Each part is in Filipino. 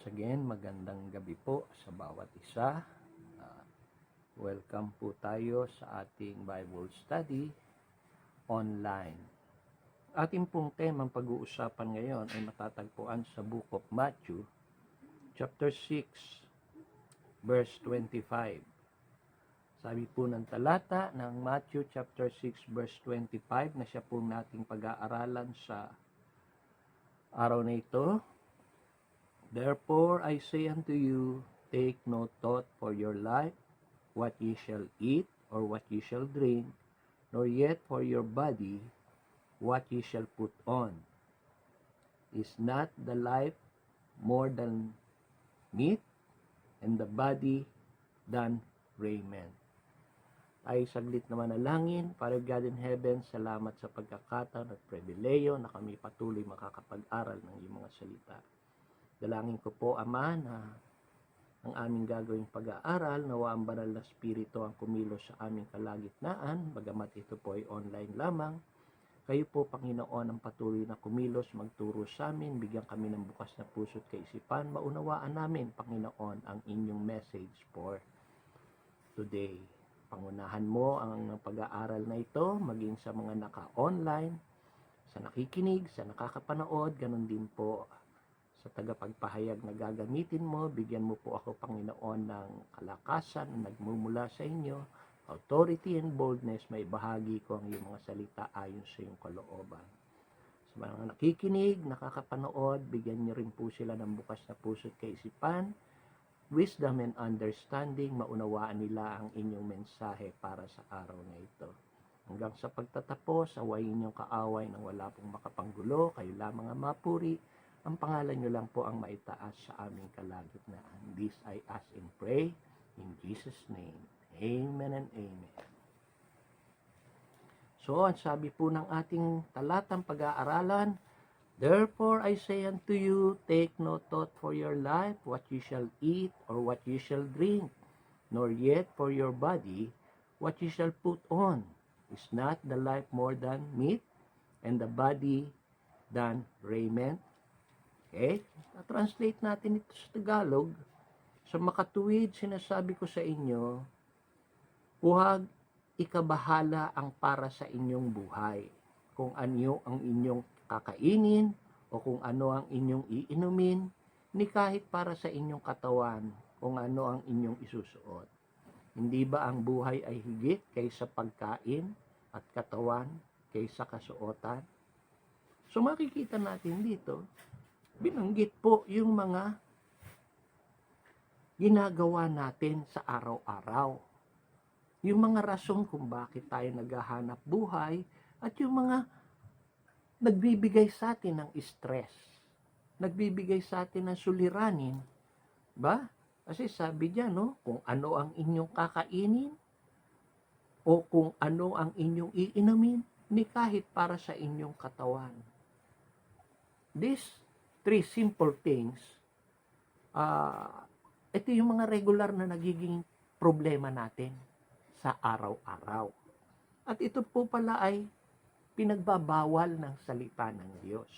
Once again, magandang gabi po sa bawat isa. Welcome po tayo sa ating Bible study online. Ating pong temang pag-uusapan ngayon ay matatagpuan sa Book of Matthew, chapter 6, verse 25. Sabi po ng talata ng Matthew chapter 6, verse 25 na siya po nating pag-aaralan sa araw na ito. Therefore I say unto you, take no thought for your life, what ye shall eat, or what ye shall drink, nor yet for your body, what ye shall put on. Is not the life more than meat, and the body than raiment? Ay saglit na manalangin. Father God in heaven, salamat sa pagkakataon at pribileyo na kami patuloy makakapag-aral ng iyong mga salita. Dalangin ko po, Ama, na ang aming gagawing pag-aaral, nawa ang banal na spirito ang kumilos sa aming kalagitnaan, bagamat ito po ay online lamang. Kayo po, Panginoon, ang patuloy na kumilos, magturo sa amin, bigyan kami ng bukas na puso't kaisipan, maunawaan namin, Panginoon, ang inyong message for today. Pangunahan mo ang pag-aaral na ito, maging sa mga naka-online, sa nakikinig, sa nakakapanood, ganun din po sa tagapagpahayag na gagamitin mo. Bigyan mo po ako, Panginoon, ng kalakasan na nagmumula sa inyo, authority and boldness, may bahagi ko ang iyong mga salita ayon sa iyong kalooban. Sa mga nakikinig, nakakapanood, bigyan niyo rin po sila ng bukas na puso't kaisipan, wisdom and understanding, maunawaan nila ang inyong mensahe para sa araw na ito. Hanggang sa pagtatapos, awayin niyong kaaway nang wala pong makapanggulo, kayo lamang ang mapuri. Ang pangalan nyo lang po ang maitaas sa aming kalagitnaan. This I ask and pray in Jesus' name. Amen and amen. So, ang sabi po ng ating talatang pag-aaralan, therefore I say unto you, take no thought for your life, what you shall eat or what you shall drink, nor yet for your body, what you shall put on. Is not the life more than meat, and the body than raiment? Okay? Na-translate natin ito sa Tagalog. Sa makatuwid, sinasabi ko sa inyo, huwag ikabahala ang para sa inyong buhay. Kung ano ang inyong kakainin o kung ano ang inyong iinumin, ni kahit para sa inyong katawan, kung ano ang inyong isusuot. Hindi ba ang buhay ay higit kaysa pagkain at katawan kaysa kasuotan? So makikita natin dito, binanggit po yung mga ginagawa natin sa araw-araw. Yung mga rason kung bakit tayo naghahanap buhay at yung mga nagbibigay sa atin ng stress. Nagbibigay sa atin ng suliranin. Ba? Kasi sabi diyan, no, kung ano ang inyong kakainin o kung ano ang inyong iinumin, ni kahit para sa inyong katawan. This three simple things, ito yung mga regular na nagiging problema natin sa araw-araw. At ito po pala ay pinagbabawal ng salita ng Diyos.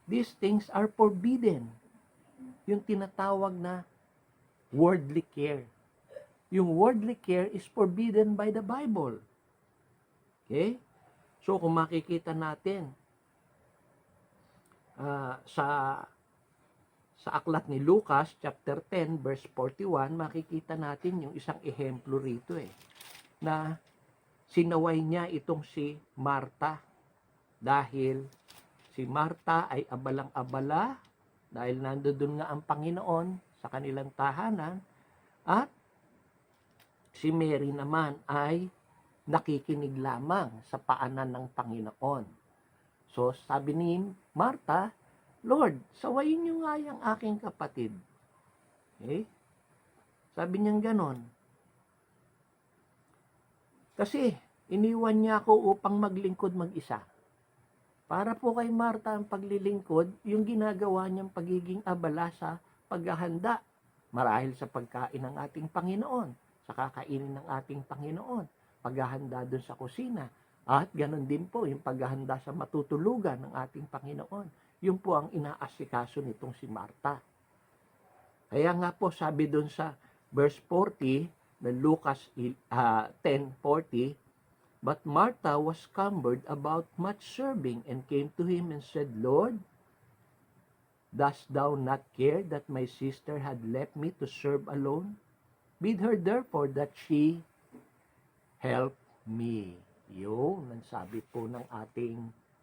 These things are forbidden. Yung tinatawag na worldly care. Yung worldly care is forbidden by the Bible. Okay? So kung makikita natin, sa aklat ni Lucas chapter 10 verse 41, makikita natin yung isang ehemplo rito na sinaway niya itong si Marta dahil si Marta ay abalang-abala dahil nandoon nga ang Panginoon sa kanilang tahanan at si Mary naman ay nakikinig lamang sa paanan ng Panginoon. So, sabi ni Marta, Lord, sawayin niyo nga yung aking kapatid. Okay? Sabi niya ganon. Kasi, iniwan niya ako upang maglingkod mag-isa. Para po kay Marta ang paglilingkod, yung ginagawa niyang pagiging abala sa paghahanda. Marahil sa pagkain ng ating Panginoon, sa kakainin ng ating Panginoon, paghahanda doon sa kusina. At ganun din po yung paghahanda sa matutulugan ng ating Panginoon. Yung po ang inaasikaso nitong si Marta. Kaya nga po sabi doon sa verse 40 ng Lucas 10:40, but Martha was cumbered about much serving and came to him and said, Lord, dost thou not care that my sister had left me to serve alone? Bid her therefore that she help me. Yun, ang sabi po ng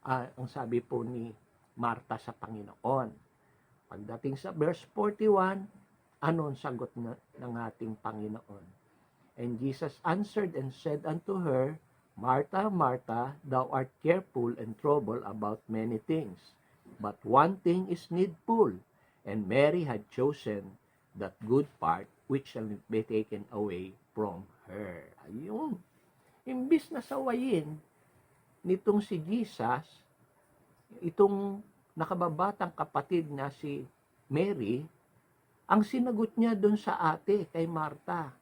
ang sabi po ni Martha sa Panginoon. Pagdating sa verse 41, ano ang sagot ng ating Panginoon? And Jesus answered and said unto her, Martha, Martha, thou art careful and troubled about many things, but one thing is needful, and Mary had chosen that good part which shall not be taken away from her. Ayun. Imbis na sawayin nitong si Jesus, itong nakababatang kapatid na si Mary, ang sinagot niya doon sa ate kay Martha,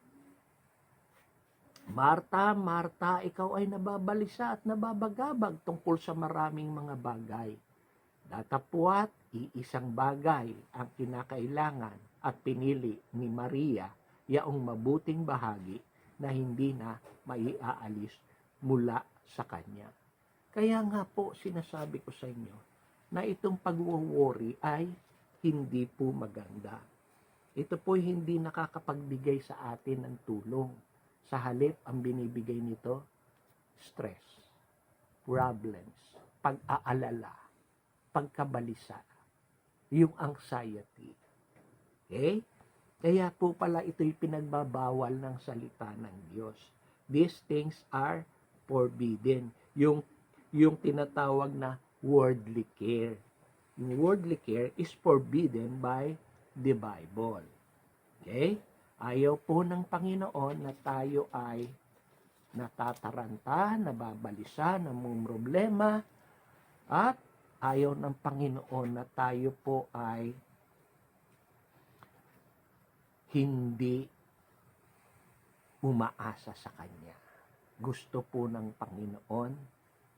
Martha, Martha, ikaw ay nababalisa at nababagabag tungkol sa maraming mga bagay. Datapwat, iisang bagay ang kinakailangan at pinili ni Maria, yaong mabuting bahagi na hindi na maiaalis mula sa kanya. Kaya nga po sinasabi ko sa inyo na itong pag-worry ay hindi po maganda. Ito po hindi nakakapagbigay sa atin ng tulong. Sa halip, ang binibigay nito, stress, problems, pag-aalala, pagkabalisa, yung anxiety. Okay? Kaya po pala ito'y pinagbabawal ng salita ng Diyos. These things are forbidden. Yung tinatawag na worldly care. Yung worldly care is forbidden by the Bible. Okay? Ayaw po ng Panginoon na tayo ay natataranta, nababalisa, namumroblema, at ayaw ng Panginoon na tayo po ay hindi umaasa sa Kanya. Gusto po ng Panginoon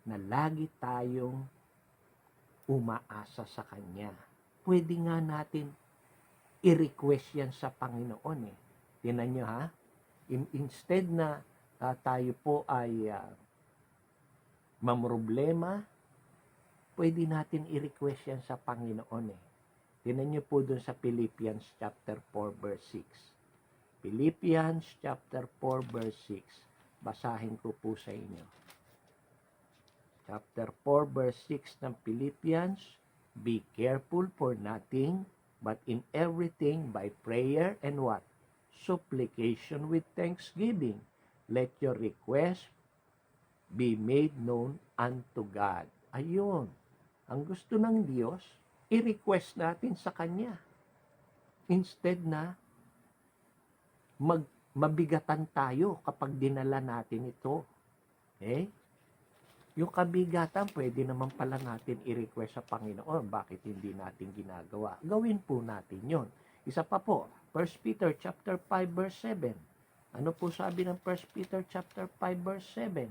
na lagi tayong umaasa sa Kanya. Pwede nga natin i-request yan sa Panginoon eh. Tinan nyo ha, instead na tayo po ay mamroblema, pwede natin i-request yan sa Panginoon eh. Tinan nyo po dun sa Philippians chapter 4 verse 6. Philippians chapter 4 verse 6. Basahin ko po sa inyo. Chapter 4 verse 6 ng Philippians. Be careful for nothing, but in everything by prayer and what? Supplication with thanksgiving. Let your request be made known unto God. Ayun. Ang gusto ng Diyos, i-request natin sa Kanya. Instead na mabigatan tayo kapag dinala natin ito. Okay? Yung kabigatan, pwede naman pala natin i-request sa Panginoon. Bakit hindi natin ginagawa? Gawin po natin yon. Isa pa po, 1 Peter chapter 5 verse 7. Ano po sabi ng 1 Peter chapter 5 verse 7?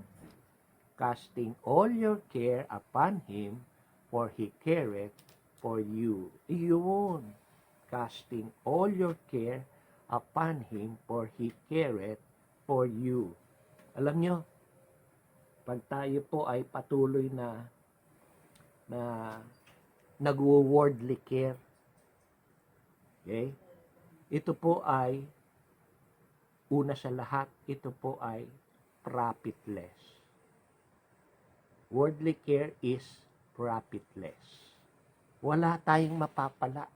Casting all your care upon Him, for He careth for you. Iyon. Casting all your care upon Him, for He careth for you. Alam nyo, pag tayo po ay patuloy na nag-worldly care, okay? Ito po ay, una sa lahat, ito po ay profitless. Worldly care is profitless. Wala tayong mapapala.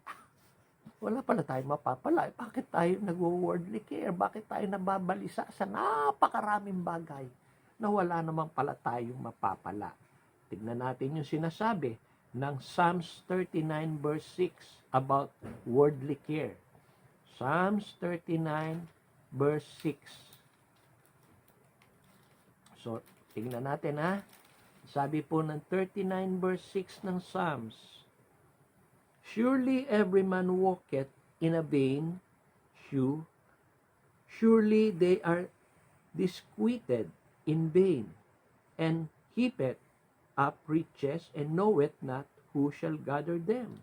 Wala pala tayong mapapala. Bakit tayo nag-worldly care? Bakit tayo nababalisa sa napakaraming bagay na wala naman pala tayong mapapala? Tignan natin yung sinasabi ng Psalms 39 verse 6 about worldly care. Psalms 39 verse 6. So, tignan natin ha. Sabi po ng 39 verse 6 ng Psalms, surely every man walketh in a vain shew, surely they are disquieted in vain, and heapeth up riches, and knoweth not who shall gather them.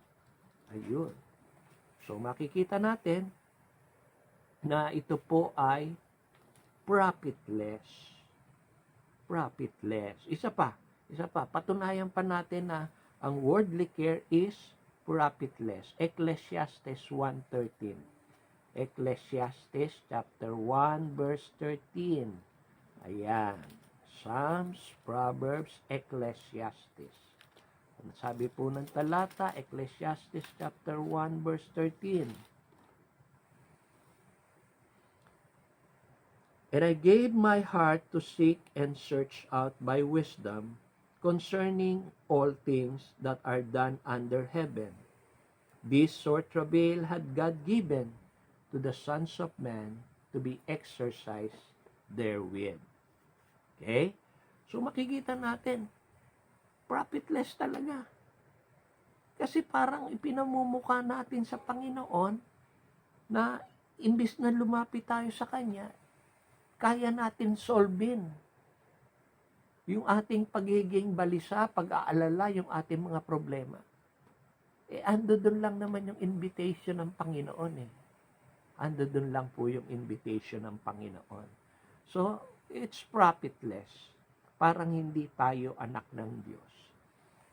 Ayun. So, makikita natin na ito po ay profitless. Profitless. Isa pa. Patunayan pa natin na ang worldly care is profitless. Ecclesiastes 1:13. Ecclesiastes chapter 1 verse 13. Ayan. Psalms, Proverbs, Ecclesiastes. Ang sabi po ng talata, Ecclesiastes chapter 1 verse 13. And I gave my heart to seek and search out by wisdom concerning all things that are done under heaven. This sort travail had God given to the sons of man to be exercised therewith. Okay? So makikita natin, profitless talaga. Kasi parang ipinamumukha natin sa Panginoon na imbis na lumapit tayo sa Kanya, kaya natin solvein yung ating pagiging balisa, pag-aalala, yung ating mga problema. Ando doon lang naman yung invitation ng Panginoon Ando doon lang po yung invitation ng Panginoon. So, it's profitless. Parang hindi tayo anak ng Diyos.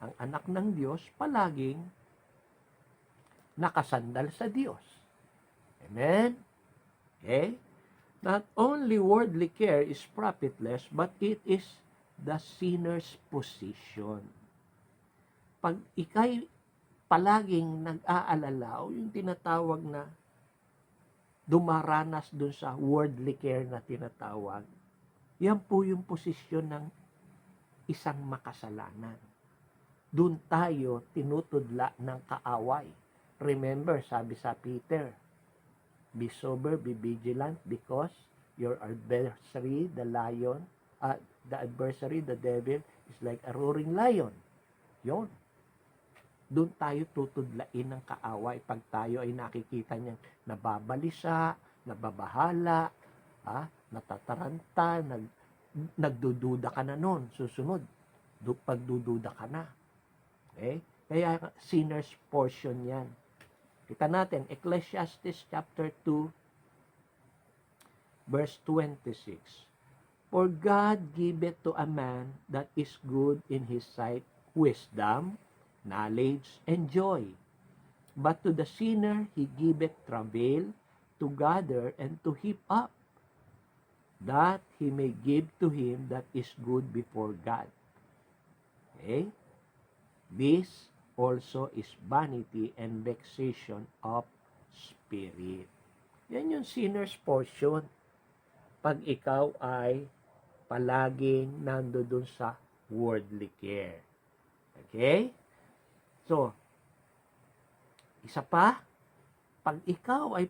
Ang anak ng Diyos palaging nakasandal sa Diyos. Amen? Okay? Not only worldly care is profitless, but it is the sinner's position. Pag ikay palaging nag-aalala o yung tinatawag na dumaranas dun sa worldly care na tinatawag, yan po yung posisyon ng isang makasalanan. Doon tayo tinutudla ng kaaway. Remember, sabi sa Peter, be sober, be vigilant, because your adversary, the devil, is like a roaring lion. Yon. Doon tayo tutudlain ng kaaway pag tayo ay nakikita niyang nababalisa, nababahala, natataranta, nagdududa ka na noon. Susunod, pagdududa ka na. Okay? Kaya sinner's portion yan. Kita natin, Ecclesiastes chapter 2, verse 26. For God giveth to a man that is good in his sight wisdom, knowledge, and joy. But to the sinner he giveth travail to gather and to heap up, that he may give to him that is good before God. Okay? This also is vanity and vexation of spirit. Yan yung sinner's portion. Pag ikaw ay palaging nandoon sa worldly care. Okay? So, isa pa, pag ikaw ay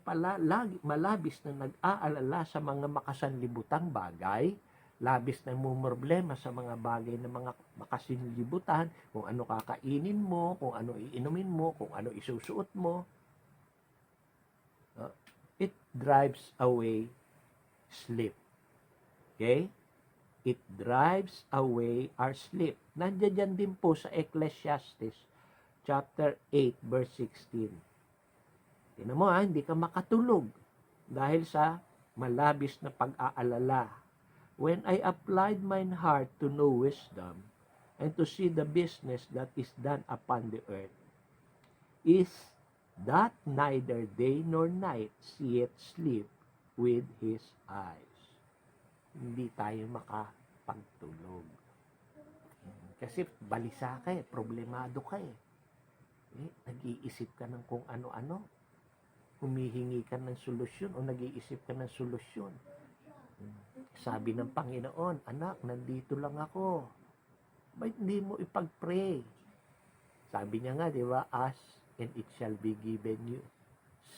malabis na nag-aalala sa mga makasanlibutang bagay, labis na problema sa mga bagay na mga makasinlibutan, kung ano kakainin mo, kung ano iinumin mo, kung ano isusuot mo, it drives away sleep. Okay? It drives away our sleep. Nandiyan din po sa Ecclesiastes chapter 8 verse 16. Tingnan mo hindi ka makatulog dahil sa malabis na pag-aalala. When I applied mine heart to know wisdom and to see the business that is done upon the earth, is that neither day nor night seeth sleep with his eyes. Hindi tayo makapagtulog. Kasi balisa ka problemado ka nag-iisip ka ng kung ano-ano. Humihingi ka ng solusyon o nag-iisip ka ng solusyon. Sabi ng Panginoon, anak, nandito lang ako. Ba't hindi mo ipag-pray? Sabi niya nga, di ba, ask and it shall be given you.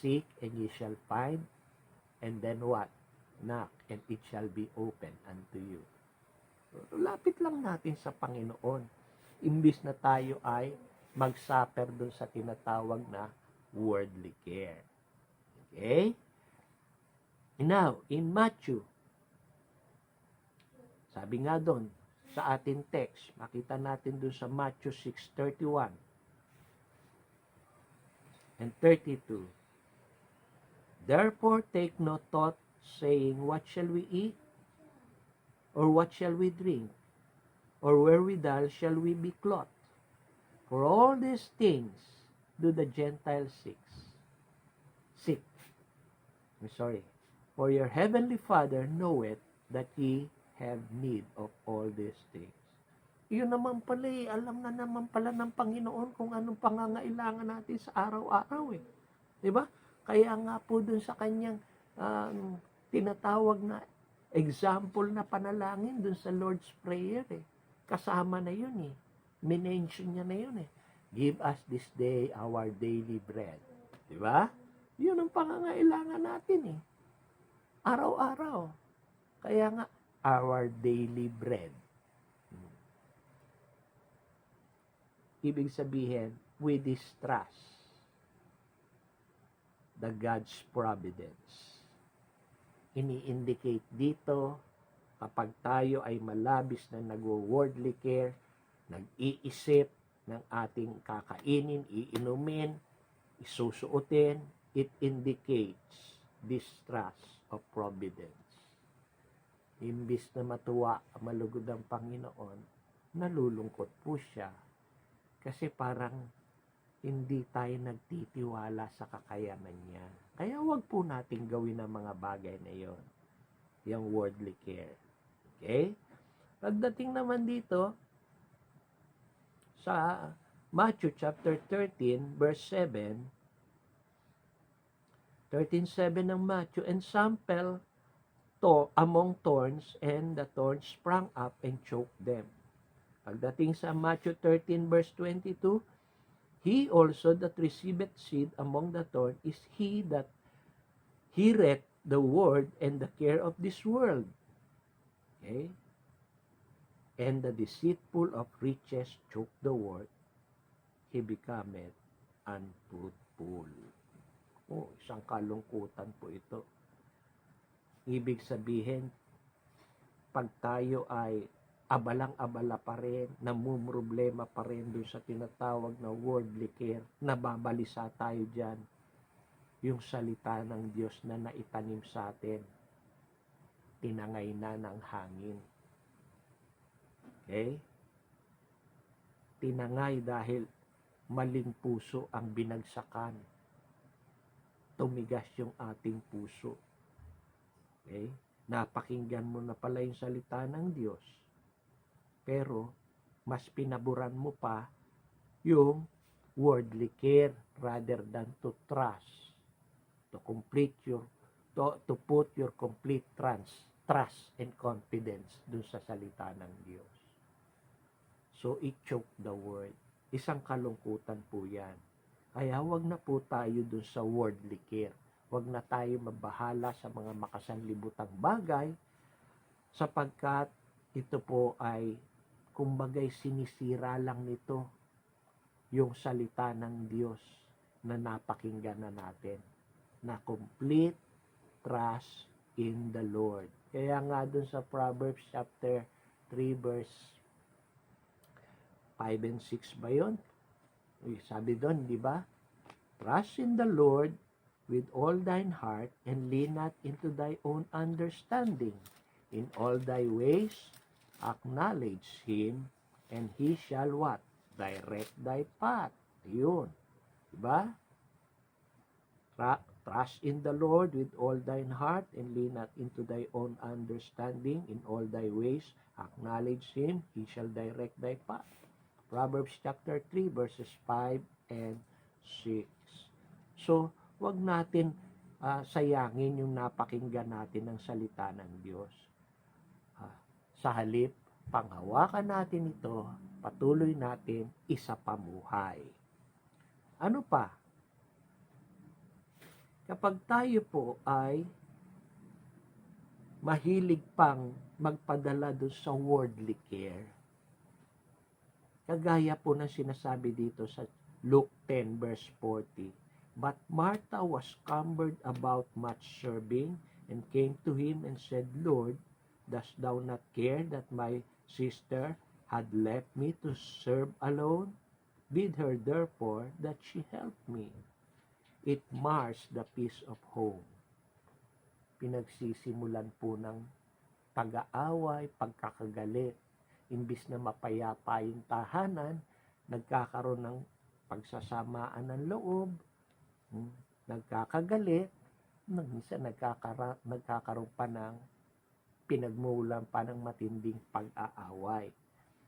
Seek and ye shall find. And then what? Knock and it shall be open unto you. Lapit lang natin sa Panginoon. Imbis na tayo ay mag-suffer dun sa tinatawag na worldly care. Okay? Now, in Matthew, sabi nga doon, sa ating text, makita natin doon sa Matthew 6:31 and 32. Therefore take no thought, saying, what shall we eat? Or what shall we drink? Or wherewithal shall we be clothed? For all these things do the Gentiles seek. I'm sorry. For your heavenly Father knoweth that ye have need of all these things. Yun naman pala alam na naman pala ng Panginoon kung anong pangangailangan natin sa araw-araw eh. Diba? Kaya nga po dun sa kanyang tinatawag na example na panalangin dun sa Lord's Prayer eh. Kasama na yun eh. Minention niya na yun eh. Give us this day our daily bread. Diba? Yun ang pangangailangan natin eh. Araw-araw. Kaya nga, our daily bread. Ibig sabihin, we distrust the God's providence. Ini-indicate dito, kapag tayo ay malabis na nag-worldly care, nag-iisip ng ating kakainin, iinumin, isusuotin, it indicates distrust of providence. Imbis na matuwa, malugod ang Panginoon, nalulungkot po siya. Kasi parang hindi tayo nagtitiwala sa kakayanan niya. Kaya wag po natin gawin ang mga bagay na yon, yung worldly care. Okay? Pagdating naman dito, sa Matthew chapter 13, verse 7, 13:7 ng Matthew, and some fell among thorns, and the thorns sprang up and choked them. Pagdating sa Matthew 13 verse 22, he also that receiveth seed among the thorns is he that heareth the word and the care of this world. Okay? And the deceitful of riches choke the word, he becometh unfruitful. Oh, isang kalungkutan po ito. Ibig sabihin, pag tayo ay abalang-abala pa rin, namumroblema pa rin doon sa tinatawag na worldly care, nababalisa tayo dyan, yung salita ng Diyos na naitanim sa atin, tinangay na ng hangin. Okay? Tinangay dahil maling puso ang binagsakan. Tumigas yung ating puso. Okay? Napakinggan mo na pala yung salita ng Diyos. Pero, mas pinaburan mo pa yung worldly care rather than to trust. To put your complete trust and confidence dun sa salita ng Diyos. So, it choked the word. Isang kalungkutan po yan. Kaya wag na po tayo dun sa worldly care. Wag na tayo mabahala sa mga makasanlibutang bagay sapagkat ito po ay kumbagay sinisira lang nito yung salita ng Diyos na napakinggan na natin, na complete trust in the Lord. Kaya nga dun sa Proverbs chapter 3 verse 5 and 6 ba yun? Sabi doon, di ba? Trust in the Lord with all thine heart and lean not into thy own understanding. In all thy ways acknowledge Him, and He shall what? Direct thy path. Yun. Diba? Trust in the Lord with all thine heart, and lean not into thy own understanding. In all thy ways acknowledge Him, He shall direct thy path. Proverbs chapter 3 verses 5 and 6. So, wag natin sayangin yung napakinggan natin ng salita ng Diyos. Sa halip, panghawakan natin ito, patuloy natin isapamuhay. Ano pa? Kapag tayo po ay mahilig pang magpadala doon sa worldly care, kagaya po ng sinasabi dito sa Luke 10 verse 40, but Martha was cumbered about much serving, and came to him and said, Lord, dost thou not care that my sister had left me to serve alone? Bid her therefore that she help me. It mars the peace of home. pinagsisimulan po ng pag-aaway, pagkakagalit. Imbis na mapayapa yung tahanan, nagkakaroon ng pagsasamaan ng loob, nagkakagalit, minsan nagkakaroon pa ng pinagmulan pa ng matinding pag-aaway.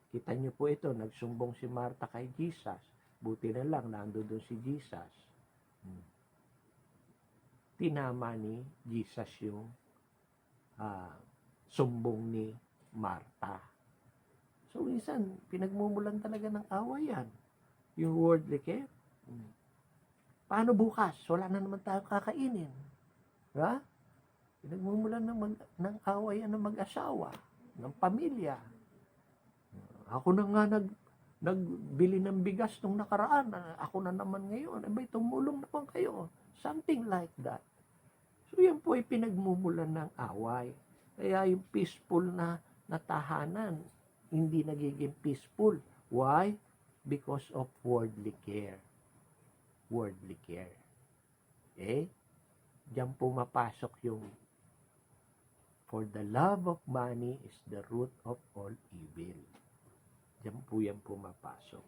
Kita niyo po ito, nagsumbong si Martha kay Jesus. Buti na lang, nandoon si Jesus. Tinama ni Jesus yung sumbong ni Martha. So, minsan, pinagmumulan talaga ng away yan. Yung worldly care. Paano bukas? Wala na naman tayo kakainin. Ha? Pinagmumulan ng away yan ng mag-asawa, ng pamilya. Ako na nga nagbili ng bigas nung nakaraan. Ako na naman ngayon. Abay, tumulong naman kayo. Something like that. So, yan po ay pinagmumulan ng away. Kaya yung peaceful na tahanan, hindi nagiging peaceful. Why? Because of worldly care. Worldly care. Okay? Diyan po mapasok yung for the love of money is the root of all evil. Diyan po yan pumapasok.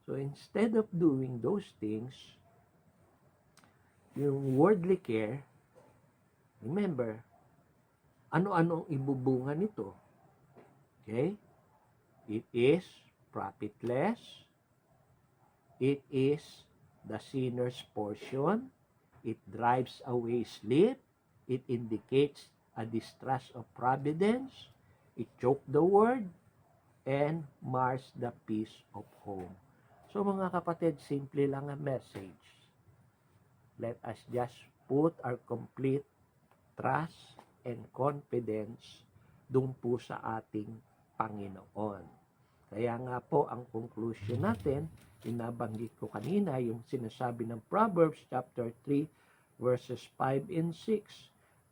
So instead of doing those things, yung worldly care, remember, ano-ano ang ibubunga nito? Okay? It is profitless. It is the sinner's portion. It drives away sleep. It indicates a distrust of providence. It chokes the word and mars the peace of home. So mga kapatid, simple lang ang message. Let us just put our complete trust and confidence doon po sa ating Panginoon. Kaya nga po ang conclusion natin, inabanggit ko kanina yung sinasabi ng Proverbs chapter 3 verses 5 and 6.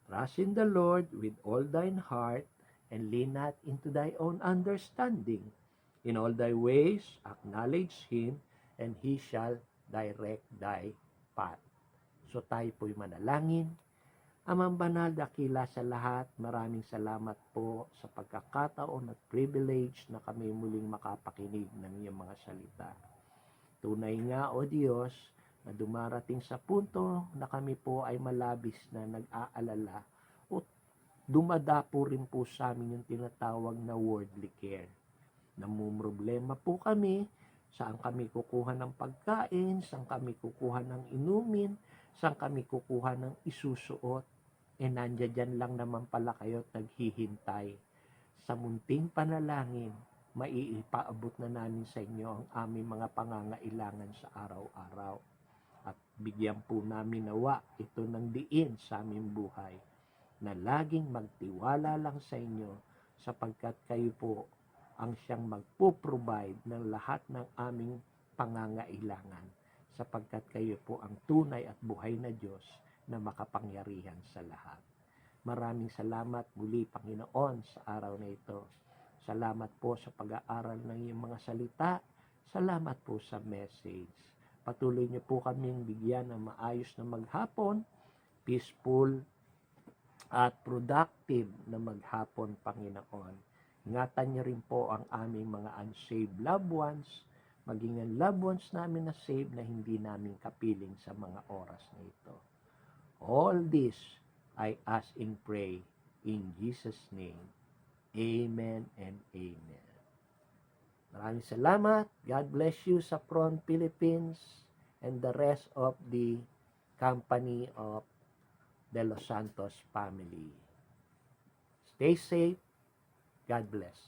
Trust in the Lord with all thine heart and lean not into thy own understanding. In all thy ways acknowledge Him and He shall direct thy path. So tayo po'y manalangin. Amang banal, dakila sa lahat, maraming salamat po sa pagkakataon at privilege na kami muling makapakinig ng iyong mga salita. Tunay nga, O Diyos, na dumarating sa punto na kami po ay malabis na nag-aalala o dumadapo rin po sa amin yung tinatawag na worldly care. Namumroblema po kami, saan kami kukuha ng pagkain, saan kami kukuha ng inumin, saan kami kukuha ng isusuot. Nandiyan lang naman pala kayo at naghihintay. Sa munting panalangin, maiipaabot na namin sa inyo ang aming mga pangangailangan sa araw-araw. At bigyan po namin nawa ito ng diin sa aming buhay na laging magtiwala lang sa inyo sapagkat kayo po ang siyang magpo-provide ng lahat ng aming pangangailangan sapagkat kayo po ang tunay at buhay na Diyos na makapangyarihan sa lahat. Maraming salamat muli, Panginoon, sa araw na ito. Salamat po sa pag-aaral ng iyong mga salita. Salamat po sa message. Patuloy niyo po kaming bigyan ng maayos na maghapon, peaceful at productive na maghapon, Panginoon. Ingatan niyo rin po ang aming mga unsaved loved ones, maging ang loved ones namin na saved na hindi namin kapiling sa mga oras na ito. All this I ask and pray in Jesus' name. Amen and amen. Maraming salamat. God bless you sa Front Philippines and the rest of the company of the Los Santos family. Stay safe. God bless.